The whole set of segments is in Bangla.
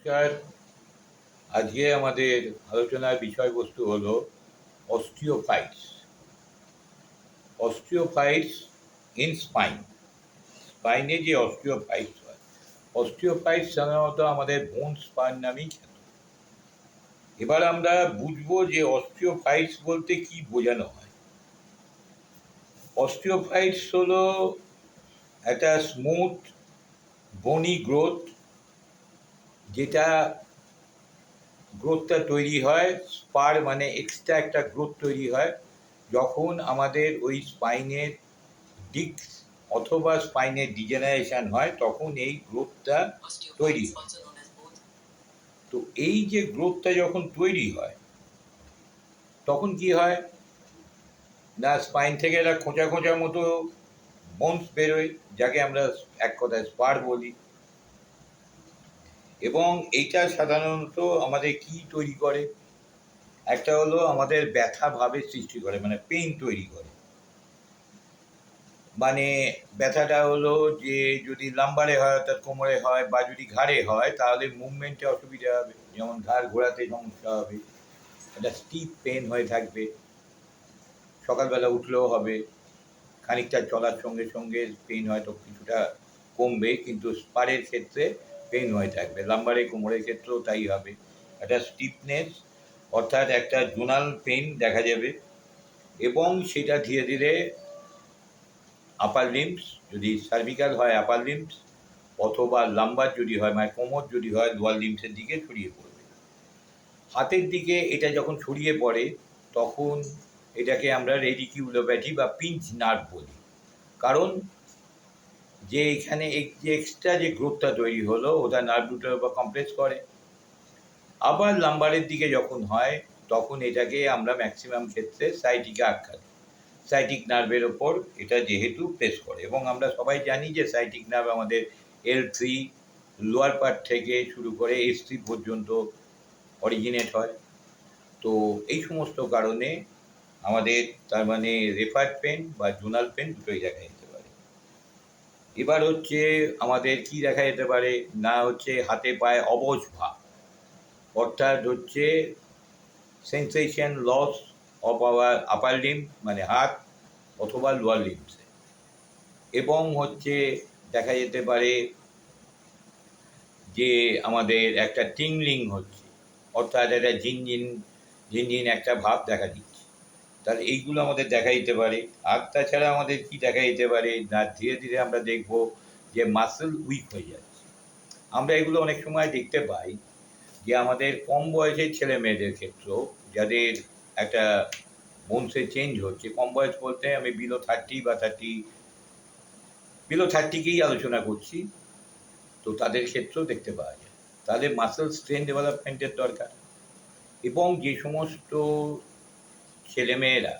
নমস্কার। আজকে আমাদের আলোচনার বিষয়বস্তু হলো অস্টিওফাইটস। অস্টিওফাইটস ইন স্পাইন। স্পাইনে যে অস্টিওফাইটস হয়, অস্টিওফাইটস সাধারণত আমাদের বোন স্পাইন নামেই খ্যাত। এবার আমরা বুঝবো যে অস্টিওফাইটস বলতে কি বোঝানো হয়। অস্টিওফাইটস হলো একটা স্মুথ বনি গ্রোথ, যেটা গ্রোথটা তৈরি হয়, স্পার মানে এক্সট্রা একটা গ্রোথ তৈরি হয় যখন আমাদের ওই স্পাইনের ডিস্ক অথবা স্পাইনের ডিজেনারেশন হয়, তখন এই গ্রোথটা তৈরি হয়। তো এই যে গ্রোথটা যখন তৈরি হয়, তখন কি হয় না, স্পাইন থেকে একটা খোঁচা খোঁচার মতো বোনস বেরোয়, যাকে আমরা এক কথায় স্পার বলি। এবং এইটা সাধারণত আমাদের কি তৈরি করে, একটা হলো আমাদের ব্যথা ভাবের সৃষ্টি করে, মানে পেইন তৈরি করে। মানে ব্যথাটা হলো যে যদি লাম্বারে হয় অর্থাৎ কোমরে হয়, বা যদি ঘাড়ে হয় তাহলে মুভমেন্টে অসুবিধা হবে, যেমন ঘাড় ঘোরাতে সমস্যা হবে, একটা স্টিফ পেন হয়ে থাকবে, সকালবেলা উঠলেও হবে, খানিকটা চলার সঙ্গে সঙ্গে পেন হয়তো কিছুটা কমবে, কিন্তু স্পারের ক্ষেত্রে পেন হয়ে থাকবে, লাম্বারে কোমরের ক্ষেত্রেও তাই হবে। একটা স্টিফনেস অর্থাৎ একটা জোনাল পেন দেখা যাবে, এবং সেটা ধীরে ধীরে আপার লিম্বস, যদি সার্ভিক্যাল হয় আপার লিম্বস, অথবা লাম্বার যদি হয় মানে কোমর যদি হয় লোয়ার লিম্বসের দিকে ছড়িয়ে পড়বে। হাতের দিকে এটা যখন ছড়িয়ে পড়ে তখন এটাকে আমরা রেডিকিউলোপ্যাথি বা পিঞ্চ নার্ভ বলি, কারণ যে এখানে যে এক্সট্রা যে গ্রোথটা তৈরি হলো ওটা নার্ভ রুটের উপর কমপ্রেস করে। আবার লাম্বারের দিকে যখন হয় তখন এটাকে আমরা ম্যাক্সিমাম ক্ষেত্রে সাইটিকা আখ্যা দিই, সাইটিক নার্ভের ওপর এটা যেহেতু প্রেস করে। এবং আমরা সবাই জানি যে সাইটিক নার্ভ আমাদের L3 লোয়ার পার্ট থেকে শুরু করে S3 পর্যন্ত অরিজিনেট হয়। তো এই সমস্ত কারণে আমাদের তার মানে রেফার্ড পেন বা জোনাল পেন দুটোই দেখা যেতে পারে। এবার হচ্ছে আমাদের কি দেখা যেতে পারে না, হচ্ছে হাতে পায়ে অবশ ভাব, অর্থাৎ হচ্ছে sensation loss of our upper limb মানে হাত অথবা লোয়ার লিম্বসে। এবং হচ্ছে দেখা যেতে পারে যে আমাদের একটা টিংলিং হচ্ছে, অর্থাৎ একটা ঝিনঝিন ঝিনঝিন একটা ভাব দেখা দিচ্ছে। তাহলে এইগুলো আমাদের দেখা দিতে পারে। আর তাছাড়া আমাদের কি দেখা যেতে পারে না, ধীরে ধীরে আমরা দেখব যে মাসেল উইক হয়ে যাচ্ছে। আমরা এগুলো অনেক সময় দেখতে পাই যে আমাদের কম বয়সের ছেলে মেয়েদের ক্ষেত্রেও, যাদের একটা বোনসের চেঞ্জ হচ্ছে, কম বয়স বলতে আমি বিলো 30 বা 30কেই আলোচনা করছি, তো তাদের ক্ষেত্রেও দেখতে পাওয়া যায়। তাদের মাসেল স্ট্রেন ডেভেলপমেন্টের দরকার। এবং যে সমস্ত ছেলেমেয়েরা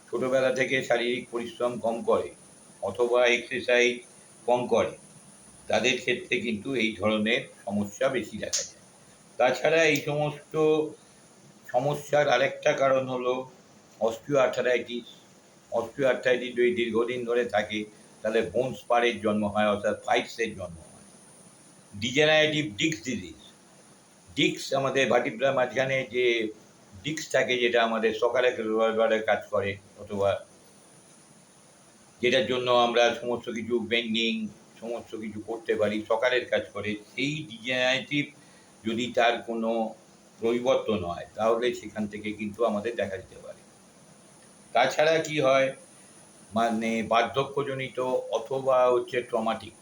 ছোটোবেলা থেকে শারীরিক পরিশ্রম কম করে অথবা এক্সারসাইজ কম করে, তাদের ক্ষেত্রে কিন্তু এই ধরনের সমস্যা বেশি দেখা যায়। তাছাড়া এই সমস্ত সমস্যার আরেকটা কারণ হলো অস্টিও আর্থারাইটিস। অস্টিও আর্থারাইটিস যদি দীর্ঘদিন ধরে থাকে তাহলে বোন স্পারের জন্ম হয়, অর্থাৎ ফাইটসের জন্ম হয়। ডিজেনারেটিভ ডিস্ক ডিজিজ, ডিস্ক আমাদের ভার্টিব্রার মাঝখানে যে ডিস্ক থাকে, যেটা আমাদের সকালে কাজ করে, অথবা যেটার জন্য আমরা সমস্ত কিছু বেন্ডিং সমস্ত কিছু করতে পারি, সকালের কাজ করে, সেই ডিজেনারেটিভ যদি তার কোনো পরিবর্তন হয় তাহলে সেখান থেকে কিন্তু আমাদের দেখা দিতে পারে। তাছাড়া কি হয়, মানে বার্ধক্যজনিত অথবা হচ্ছে ট্রমাটিক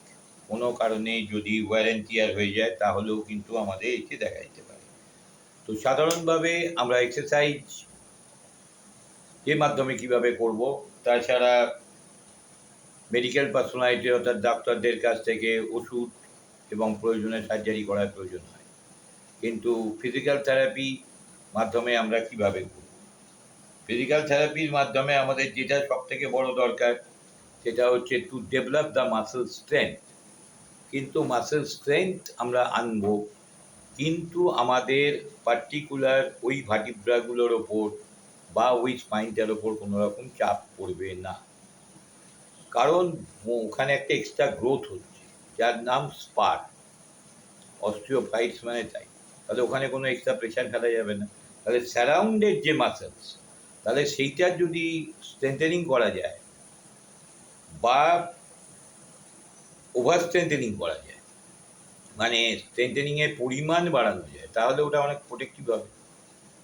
কোনো কারণে যদি ওয়্যার অ্যান্ড টিয়ার হয়ে যায় তাহলেও কিন্তু আমাদের একে দেখা দিতে পারে। তো সাধারণভাবে আমরা এক্সারসাইজ এর মাধ্যমে কিভাবে করব, তাছাড়া মেডিকেল পার্সোনালিটি অর্থাৎ ডাক্তারদের কাছ থেকে ওষুধ এবং প্রয়োজনে সার্জারি করার প্রয়োজন হয়, কিন্তু ফিজিক্যাল থেরাপি মাধ্যমে আমরা কিভাবে করব। ফিজিক্যাল থেরাপির মাধ্যমে আমাদের যেটা সবথেকে বড় দরকার সেটা হচ্ছে to develop the muscle strength. কিন্তু মাসেল স্ট্রেংথ আমরা আনবো, কিন্তু আমাদের পার্টিকুলার ওই ভার্টিব্রাগুলোর ওপর বা ওই স্পাইনটার ওপর কোনো রকম চাপ পড়বে না, কারণ ওখানে একটা এক্সট্রা গ্রোথ হচ্ছে যার নাম স্পার। অস্টিওফাইটস মানে তাই। তাহলে ওখানে কোনো এক্সট্রা প্রেশার ফেলা যাবে না। তাহলে সারাউন্ডেড যে মাসেলস, তাহলে সেইটার যদি স্ট্রেংথেনিং করা যায় বা ওভার স্ট্রেংথেনিং করা যায়, মানে স্ট্রেংথেনিংয়ের পরিমাণ বাড়ানো যায়, তাহলে ওটা অনেক প্রোটেক্টিভ হবে।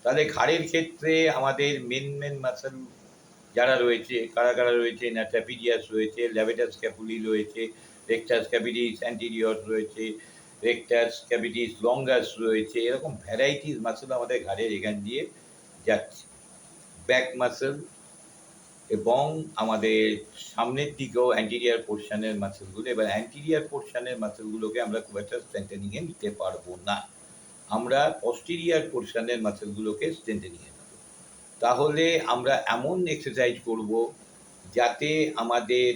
তাহলে ঘাড়ের ক্ষেত্রে আমাদের মেন মাসেল যারা রয়েছে, কারা কারা রয়েছে না, ট্র্যাপিজিয়াস রয়েছে, ল্যাবেটাস স্ক্যাপুলি রয়েছে, রেক্টাস ক্যাপিটিস অ্যান্টিরিয়র রয়েছে, রেক্টাস ক্যাপিটিস লঙ্গাস রয়েছে, এরকম ভ্যারাইটিস মাসেল আমাদের ঘাড়ের এখান দিয়ে যাচ্ছে। ব্যাক মাসেল এবং আমাদের সামনের দিকেও অ্যান্টিরিয়ার পোর্শনের মাসেলগুলো, এবার অ্যান্টিরিয়ার পোর্শনের মাসেলগুলোকে আমরা খুব একটা স্ট্রেংথেনিংয়ে নিতে পারবো না, আমরা পস্টেরিয়ার পোর্শনের মাসেলগুলোকে স্ট্রেংথেনিংয়ে নেব। তাহলে আমরা এমন এক্সারসাইজ করব যাতে আমাদের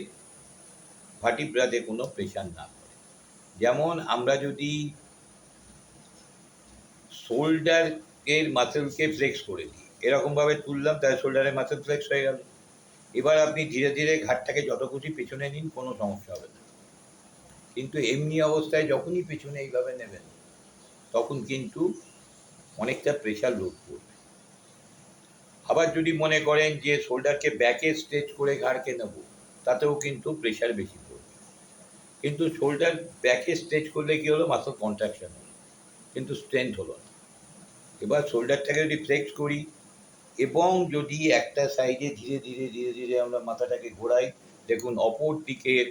ভার্টিব্রাতে কোনো প্রেশার না পড়ে। যেমন আমরা যদি শোল্ডারের মাসেলকে ফ্লেক্স করে দিই, এরকমভাবে তুললাম, তাহলে শোল্ডারের মাসেল ফ্লেক্স হয়ে গেল। এবার আপনি ধীরে ধীরে ঘাটটাকে যত খুশি পেছনে নিন, কোনো সমস্যা হবে না। কিন্তু এমনি অবস্থায় যখনই পেছনে এইভাবে নেবেন, তখন কিন্তু অনেকটা প্রেশার লোড পড়বে। আবার যদি মনে করেন যে শোল্ডারকে ব্যাকে স্ট্রেচ করে ঘাড়কে নেব, তাতেও কিন্তু প্রেশার বেশি পড়বে। কিন্তু শোল্ডার ব্যাকে স্ট্রেচ করলে কী হলো, মাসল কন্ট্রাকশন হলো, কিন্তু স্ট্রেংথ হলো না। এবার শোল্ডারটাকে যদি ফ্লেক্স করি এবং যদি একটা সাইডে ধীরে ধীরে ধীরে ধীরে আমরা মাথাটাকে ঘোরাই, দেখুন অপর দিকের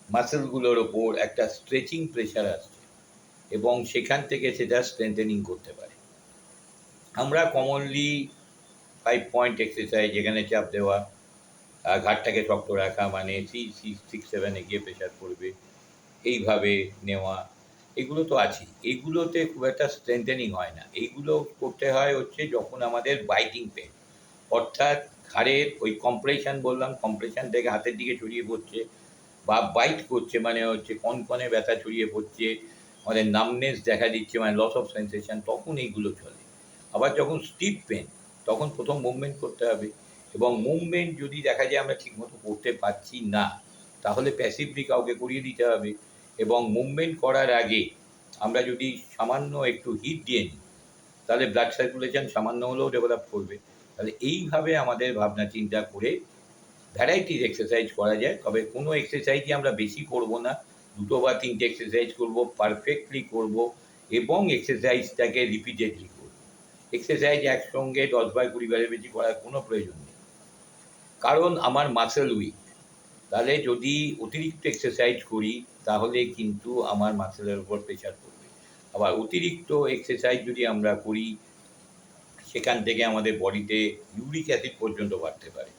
মাসেলগুলোর ওপর একটা স্ট্রেচিং প্রেশার আসছে এবং সেখান থেকে সেটা স্ট্রেংথেনিং করতে পারে। আমরা কমনলি 5 পয়েন্ট এক্সারসাইজ, যেখানে চাপ দেওয়া, ঘাটটাকে শক্ত রাখা, মানে 6-7 গিয়ে প্রেশার পড়বে, এইভাবে নেওয়া, এগুলো তো আছেই। এগুলোতে খুব একটা স্ট্রেংথেনিং হয় না। এইগুলো করতে হয় হচ্ছে যখন আমাদের বাইটিং পেন, অর্থাৎ ঘাড়ের ওই কম্প্রেশন বললাম, কম্প্রেশন থেকে হাতের দিকে ছড়িয়ে পড়ছে, বা বাইট করছে মানে হচ্ছে কনকনে ব্যথা ছড়িয়ে পড়ছে, আমাদের নামনেস দেখা দিচ্ছে, মানে লস অফ সেন্সেশন, তখন এইগুলো চলে। আবার যখন স্টিপ পেন, তখন প্রথম মুভমেন্ট করতে হবে, এবং মুভমেন্ট যদি দেখা যায় আমরা ঠিকমতো করতে পারছি না, তাহলে প্যাসিভলি কাউকে করিয়ে দিতে হবে। এবং মুভমেন্ট করার আগে আমরা যদি সামান্য একটু হিট দিয়ে নিই, তাহলে ব্লাড সার্কুলেশন সামান্য হলেও ডেভেলপ করবে। তাহলে এইভাবে আমাদের ভাবনা চিন্তা করে ভ্যারাইটিস এক্সারসাইজ করা যায়। তবে কোনো এক্সারসাইজই আমরা বেশি করব না, 2 বা 3টে এক্সারসাইজ করব, পারফেক্টলি করব এবং এক্সারসাইজটাকে রিপিটেডলি করব। এক্সারসাইজ একসঙ্গে 10 বার 20 বারের বেশি করার কোনো প্রয়োজন নেই, কারণ আমার মাসেল উইক। তাহলে যদি অতিরিক্ত এক্সারসাইজ করি, তাহলে কিন্তু আমার মাসেলের উপর প্রেশার পড়বে। আবার অতিরিক্ত এক্সারসাইজ যদি আমরা করি, সেখান থেকে আমাদের বডিতে ইউরিক অ্যাসিড পর্যন্ত বাড়তে পারে।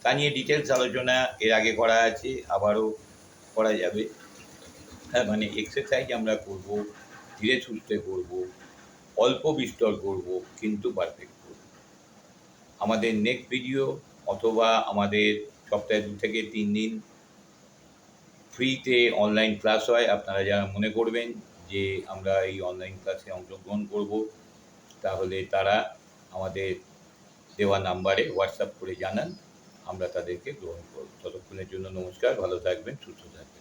তা নিয়ে ডিটেলস আলোচনা এর আগে করা আছে, আবারও করা যাবে। হ্যাঁ, মানে এক্সারসাইজ আমরা করব, ধীরে সুস্থে করব, অল্প বিস্তর করব, কিন্তু পারফেক্ট করব। আমাদের নেক্সট ভিডিও অথবা আমাদের সপ্তাহে 2 থেকে 3 দিন ফ্রিতে অনলাইন ক্লাস হয়। আপনারা যারা মনে করবেন যে আমরা এই অনলাইন ক্লাসে অংশগ্রহণ করব, তাহলে তারা আমাদের দেওয়া নাম্বারে হোয়াটসঅ্যাপ করে জানান, আমরা তাদেরকে গ্রহণ করব। ততক্ষণের জন্য নমস্কার, ভালো থাকবেন, সুস্থ থাকবেন।